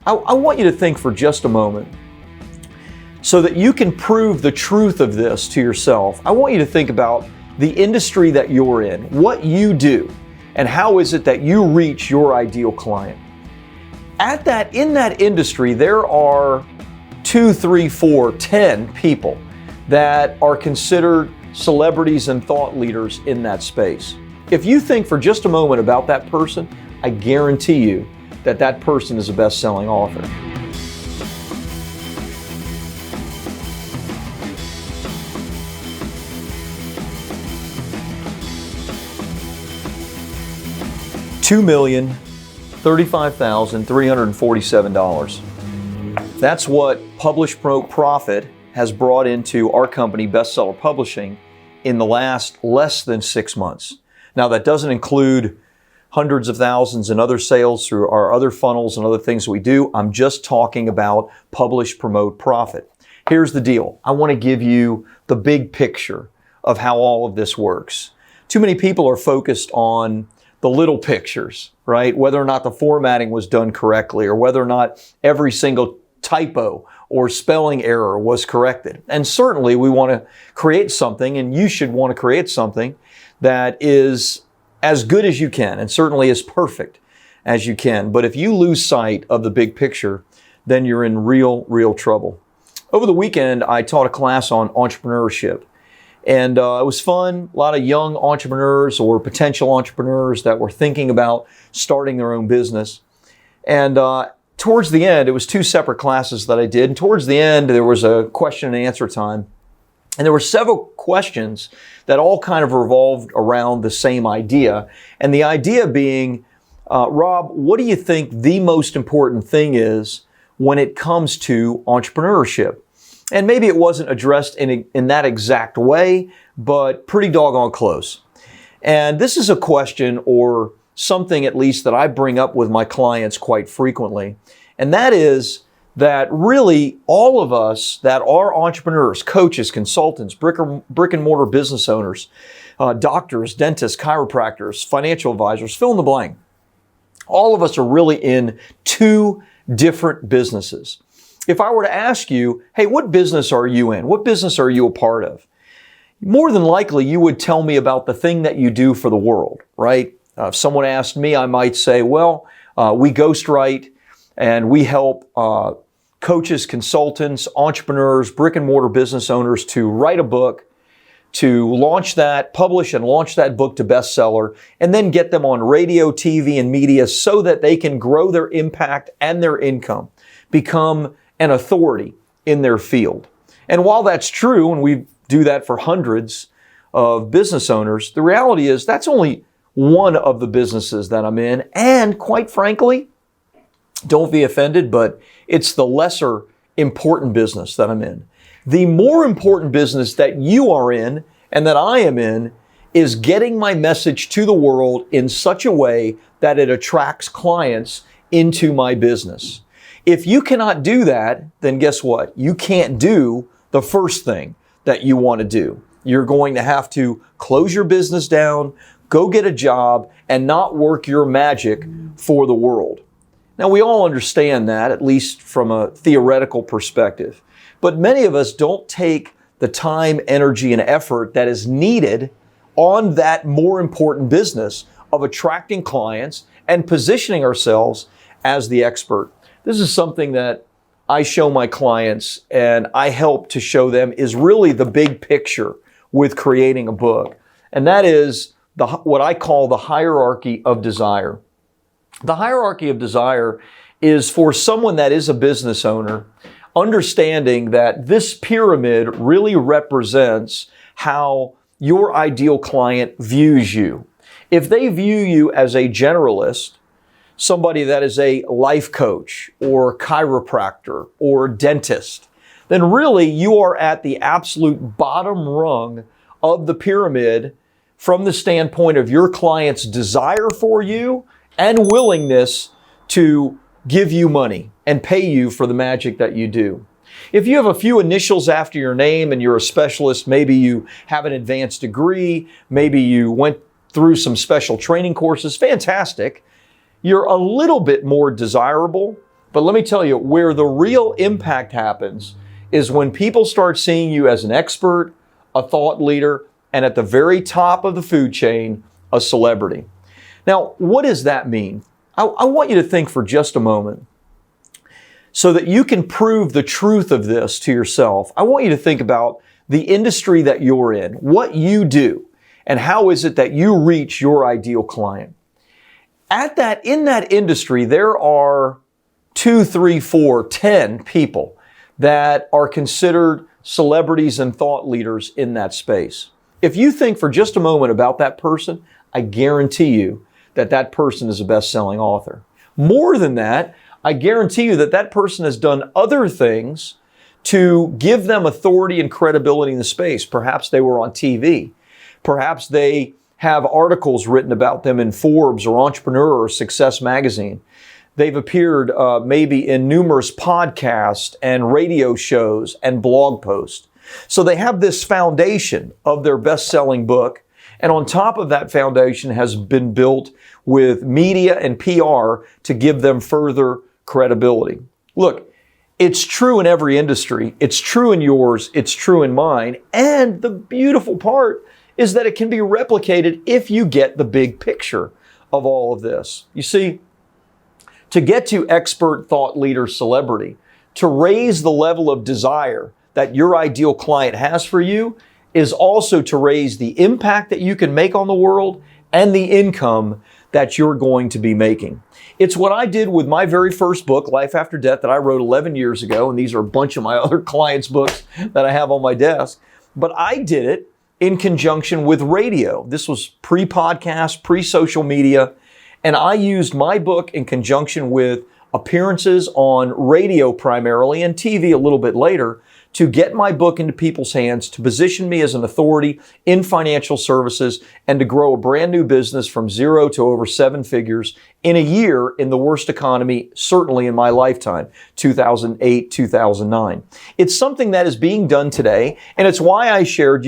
I want you to think for just a moment so that you can prove the truth of this to yourself. I want you to think about the industry that you're in, what you do, and how is it that you reach your ideal client. In that industry, there are 2, 3, 4, 10 people that are considered celebrities and thought leaders in that space. If you think for just a moment about that person, I guarantee you that that person is a best-selling author. $2,035,347. That's what Publish, Promote, Profit has brought into our company, Bestseller Publishing, in the last less than 6 months. Now, that doesn't include hundreds of thousands in other sales through our other funnels and other things we do. I'm just talking about Publish, Promote, Profit. Here's the deal. I want to give you the big picture of how all of this works. Too many people are focused on the little pictures, right? Whether or not the formatting was done correctly or whether or not every single typo or spelling error was corrected. And certainly we want to create something, and you should want to create something that is as good as you can and certainly as perfect as you can. But if you lose sight of the big picture, then you're in real trouble. Over the weekend, I taught a class on entrepreneurship. And it was fun. A lot of young entrepreneurs or potential entrepreneurs that were thinking about starting their own business. And towards the end, it was 2 separate classes that I did. And towards the end, there was a question and answer time. And there were several questions that all kind of revolved around the same idea. And the idea being, Rob, what do you think the most important thing is when it comes to entrepreneurship? And maybe it wasn't addressed in that exact way, but pretty doggone close. And this is a question, or something at least, that I bring up with my clients quite frequently. And that is that really all of us that are entrepreneurs, coaches, consultants, brick and mortar business owners, doctors, dentists, chiropractors, financial advisors, fill in the blank. All of us are really in 2 different businesses. If I were to ask you, hey, what business are you in? What business are you a part of? More than likely, you would tell me about the thing that you do for the world, right? If someone asked me, I might say, well, we ghostwrite and we help coaches, consultants, entrepreneurs, brick and mortar business owners to write a book, to launch that, publish and launch that book to bestseller, and then get them on radio, TV, and media so that they can grow their impact and their income, become an authority in their field. And while that's true, and we do that for hundreds of business owners, the reality is that's only one of the businesses that I'm in. And quite frankly, don't be offended, but it's the lesser important business that I'm in. The more important business that you are in and that I am in is getting my message to the world in such a way that it attracts clients into my business. If you cannot do that, then guess what? You can't do the first thing that you want to do. You're going to have to close your business down, go get a job, and not work your magic for the world. Now, we all understand that, at least from a theoretical perspective. But many of us don't take the time, energy, and effort that is needed on that more important business of attracting clients and positioning ourselves as the expert. This is something that I show my clients and I help to show them is really the big picture with creating a book. And that is what I call the hierarchy of desire. The hierarchy of desire is for someone that is a business owner, understanding that this pyramid really represents how your ideal client views you. If they view you as a generalist, somebody that is a life coach or chiropractor or dentist, then really you are at the absolute bottom rung of the pyramid from the standpoint of your client's desire for you and willingness to give you money and pay you for the magic that you do. If you have a few initials after your name and you're a specialist, maybe you have an advanced degree, maybe you went through some special training courses, fantastic. You're a little bit more desirable But let me tell you, where the real impact happens is when people start seeing you as an expert, a thought leader, and at the very top of the food chain, a celebrity. Now, what does that mean? I want you to think for just a moment so that you can prove the truth of this to yourself. I want you to think about the industry that you're in, what you do, and how is it that you reach your ideal client. In that industry, there are 2, 3, 4, 10 people that are considered celebrities and thought leaders in that space. If you think for just a moment about that person, I guarantee you that that person is a best-selling author. More than that, I guarantee you that that person has done other things to give them authority and credibility in the space. Perhaps they were on TV. Perhaps they have articles written about them in Forbes or Entrepreneur or Success Magazine. They've appeared maybe in numerous podcasts and radio shows and blog posts. So they have this foundation of their best-selling book. And on top of that foundation has been built with media and PR to give them further credibility. Look, it's true in every industry. It's true in yours. It's true in mine. And the beautiful part is that it can be replicated if you get the big picture of all of this. You see, to get to expert, thought leader, celebrity, to raise the level of desire that your ideal client has for you is also to raise the impact that you can make on the world and the income that you're going to be making. It's what I did with my very first book, Life After Debt, that I wrote 11 years ago, and these are a bunch of my other clients' books that I have on my desk. But I did it in conjunction with radio. This was pre-podcast, pre-social media, and I used my book in conjunction with appearances on radio primarily and TV a little bit later to get my book into people's hands, to position me as an authority in financial services, and to grow a brand new business from 0 to over 7 figures in a year in the worst economy, certainly in my lifetime, 2008, 2009. It's something that is being done today, and it's why I shared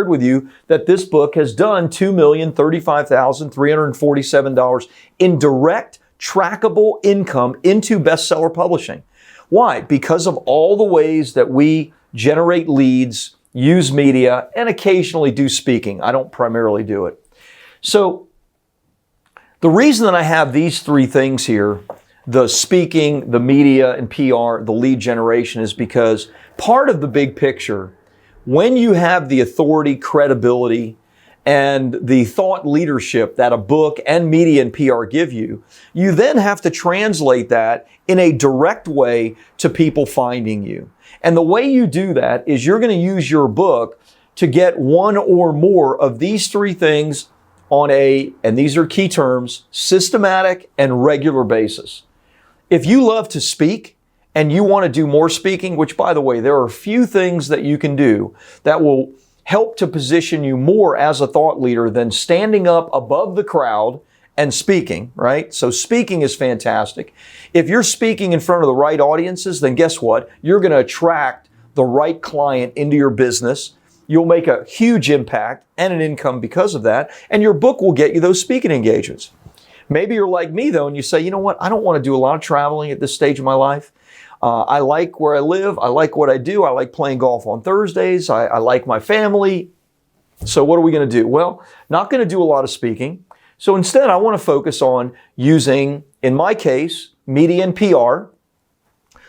with you that this book has done $2,035,347 in direct trackable income into bestseller publishing. Why? Because of all the ways that we generate leads, use media, and occasionally do speaking. I don't primarily do it. So the reason that I have these 3 things here, the speaking, the media and PR, the lead generation, is because part of the big picture, when you have the authority, credibility, and the thought leadership that a book and media and PR give you, you then have to translate that in a direct way to people finding you. And the way you do that is you're going to use your book to get one or more of these 3 things on and these are key terms, systematic and regular basis. If you love to speak and you want to do more speaking, which by the way, there are a few things that you can do that will help to position you more as a thought leader than standing up above the crowd and speaking, right? So speaking is fantastic. If you're speaking in front of the right audiences, then guess what? You're going to attract the right client into your business. You'll make a huge impact and an income because of that, and your book will get you those speaking engagements. Maybe you're like me though, and you say, you know what? I don't want to do a lot of traveling at this stage of my life. I like where I live. I like what I do. I like playing golf on Thursdays. I like my family. So what are we going to do? Well, not going to do a lot of speaking. So instead, I want to focus on using, in my case, media and PR.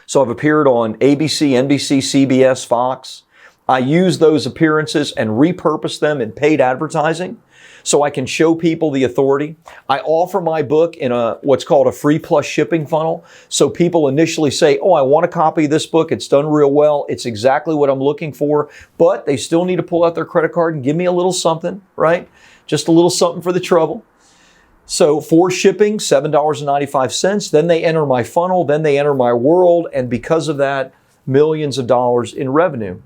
So I've appeared on ABC, NBC, CBS, Fox. I use those appearances and repurpose them in paid advertising so I can show people the authority. I offer my book in what's called a free plus shipping funnel. So people initially say, oh, I want a copy of this book. It's done real well. It's exactly what I'm looking for. But they still need to pull out their credit card and give me a little something, right? Just a little something for the trouble. So for shipping, $7.95. Then they enter my funnel. Then they enter my world. And because of that, millions of dollars in revenue.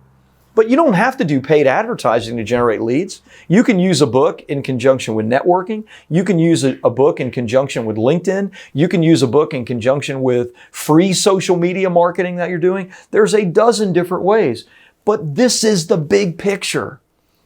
But you don't have to do paid advertising to generate leads. You can use a book in conjunction with networking. You can use a book in conjunction with LinkedIn. You can use a book in conjunction with free social media marketing that you're doing. There's a dozen different ways. But this is the big picture.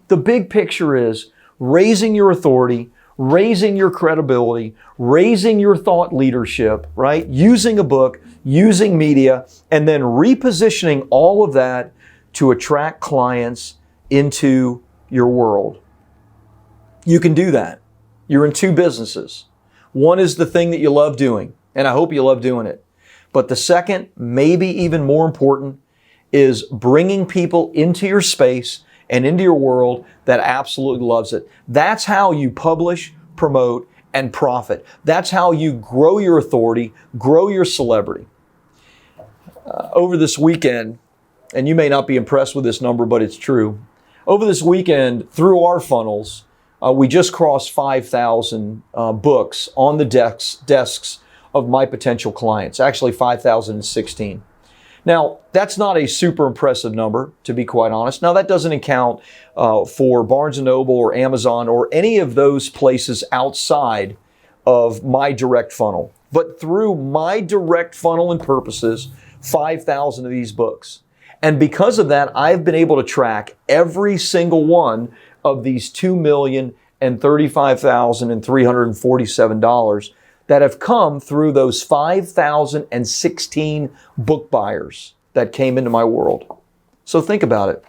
The big picture is raising your authority, raising your credibility, raising your thought leadership, right? Using a book, using media, and then repositioning all of that to attract clients into your world. You can do that. You're in two businesses. One is the thing that you love doing, and I hope you love doing it. But the second, maybe even more important, is bringing people into your space and into your world that absolutely loves it. That's how you publish, promote, and profit. That's how you grow your authority, grow your celebrity. Over this weekend, and you may not be impressed with this number, but it's true. Over this weekend, through our funnels, we just crossed 5,000 books on the desks of my potential clients, actually 5,016. Now, that's not a super impressive number, to be quite honest. Now, that doesn't account for Barnes & Noble or Amazon or any of those places outside of my direct funnel. But through my direct funnel and purposes, 5,000 of these books. And because of that, I've been able to track every single one of these $2,035,347 that have come through those 5,016 book buyers that came into my world. So think about it.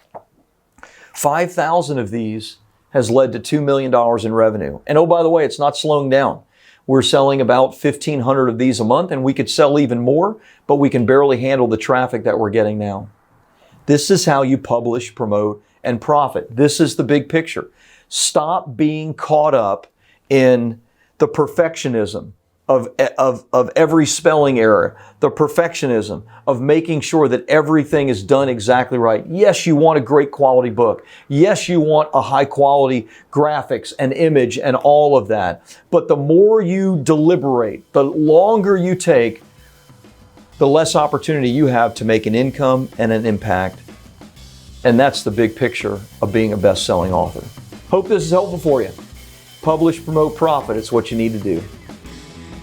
5,000 of these has led to $2 million in revenue. And oh, by the way, it's not slowing down. We're selling about 1,500 of these a month, and we could sell even more, but we can barely handle the traffic that we're getting now. This is how you publish, promote, and profit. This is the big picture. Stop being caught up in the perfectionism of every spelling error, the perfectionism of making sure that everything is done exactly right. Yes, you want a great quality book. Yes, you want a high quality graphics and image and all of that. But the more you deliberate, the longer you take, the less opportunity you have to make an income and an impact. And that's the big picture of being a best-selling author. Hope this is helpful for you. Publish, promote, profit. It's what you need to do.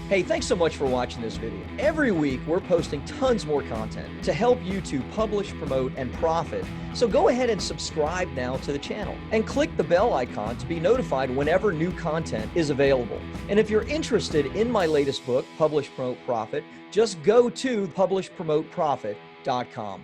Hey, thanks so much for watching this video. Every week, we're posting tons more content to help you to publish, promote, and profit. So go ahead and subscribe now to the channel and click the bell icon to be notified whenever new content is available. And if you're interested in my latest book, Publish, Promote, Profit, just go to publishpromoteprofit.com.